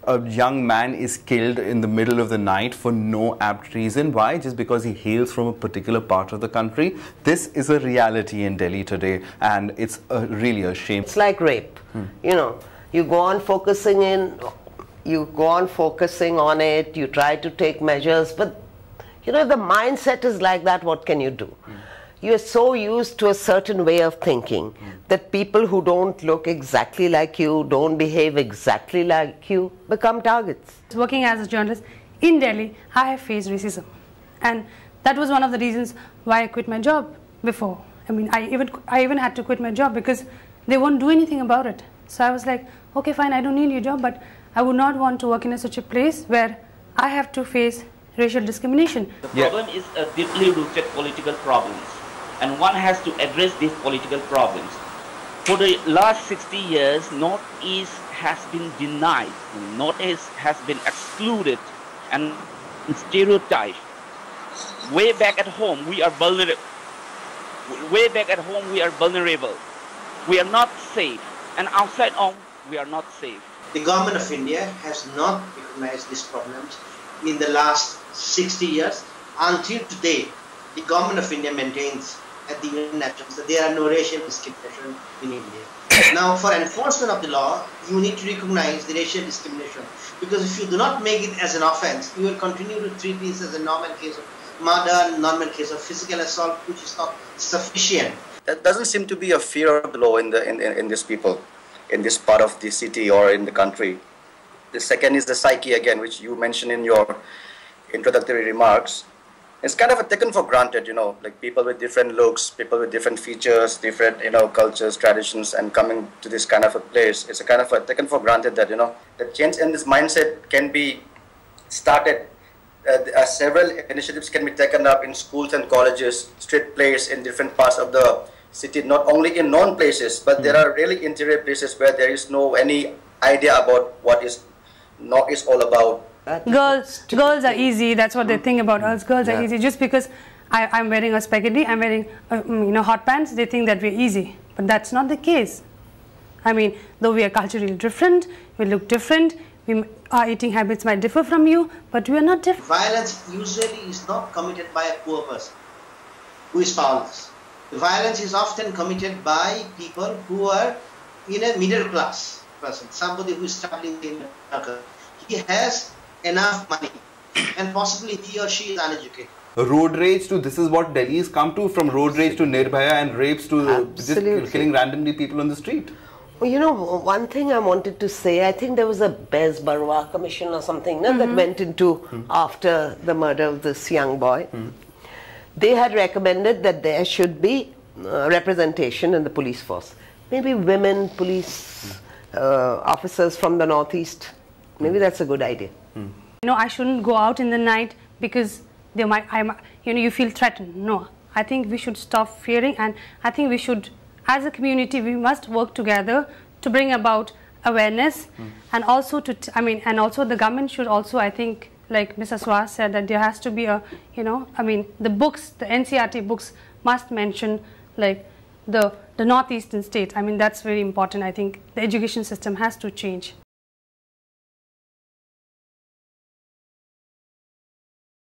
a young man is killed in the middle of the night for no apt reason. Why? Just because he hails from a particular part of the country. This is a reality in Delhi today, and it's really a shame. It's like rape. You know, you go on focusing on it, you try to take measures, but you know, the mindset is like that, what can you do? You're so used to a certain way of thinking that people who don't look exactly like you, don't behave exactly like you, become targets. Working as a journalist in Delhi, I have faced racism, and that was one of the reasons why I quit my job before. I mean, I even had to quit my job because they won't do anything about it. So I was like, okay, fine, I don't need your job, but I would not want to work in such a place where I have to face racial discrimination. The problem is a deeply rooted political problems, and one has to address these political problems. For the last 60 years, Northeast has been denied, Northeast has been excluded and stereotyped. Way back at home, we are vulnerable. Way back at home, we are vulnerable. We are not safe, and outside home, we are not safe. The government of India has not recognized these problems in the last 60 years. Until today, the government of India maintains at the UN Nations that there are no racial discrimination in India. Now, for enforcement of the law, you need to recognize the racial discrimination, because if you do not make it as an offense, you will continue to treat this as a normal case of murder, normal case of physical assault, which is not sufficient. There doesn't seem to be a fear of the law in these people, in this part of the city or in the country. The second is the psyche again, which you mentioned in your introductory remarks. It's kind of taken for granted, you know, like people with different looks, people with different features, different, you know, cultures, traditions, and coming to this kind of a place. It's a kind of taken for granted that, you know, the change in this mindset can be started. Several initiatives can be taken up in schools and colleges, street plays in different parts of the city, not only in known places, but there are really interior places where there is no any idea about what is Northeast all about. Girls are easy. That's what they think about us. Girls are easy. Just because I'm wearing a spaghetti, I'm wearing hot pants, they think that we're easy. But that's not the case. I mean, though we are culturally different, we look different, our eating habits might differ from you, but we are not different. Violence usually is not committed by a poor person who is powerless. The violence is often committed by people who are in a middle class person, somebody who is traveling in America. He has enough money, and possibly he or she is uneducated. Road rage to, this is what Delhi has come to, from road rage to Nirbhaya and rapes to just killing randomly people on the street. Well, you know, one thing I wanted to say, I think there was a Bez Barwa commission or something that went into after the murder of this young boy. They had recommended that there should be representation in the police force. Maybe women police officers from the Northeast. Maybe that's a good idea. You know, I shouldn't go out in the night because they might, you feel threatened. No, I think we should stop fearing, and I think we should, as a community, we must work together to bring about awareness, and also and also the government should also, I think, like Mr. Swaz said, that there has to be a, the books, the NCRT books must mention like the northeastern states. I mean, that's very important. I think the education system has to change.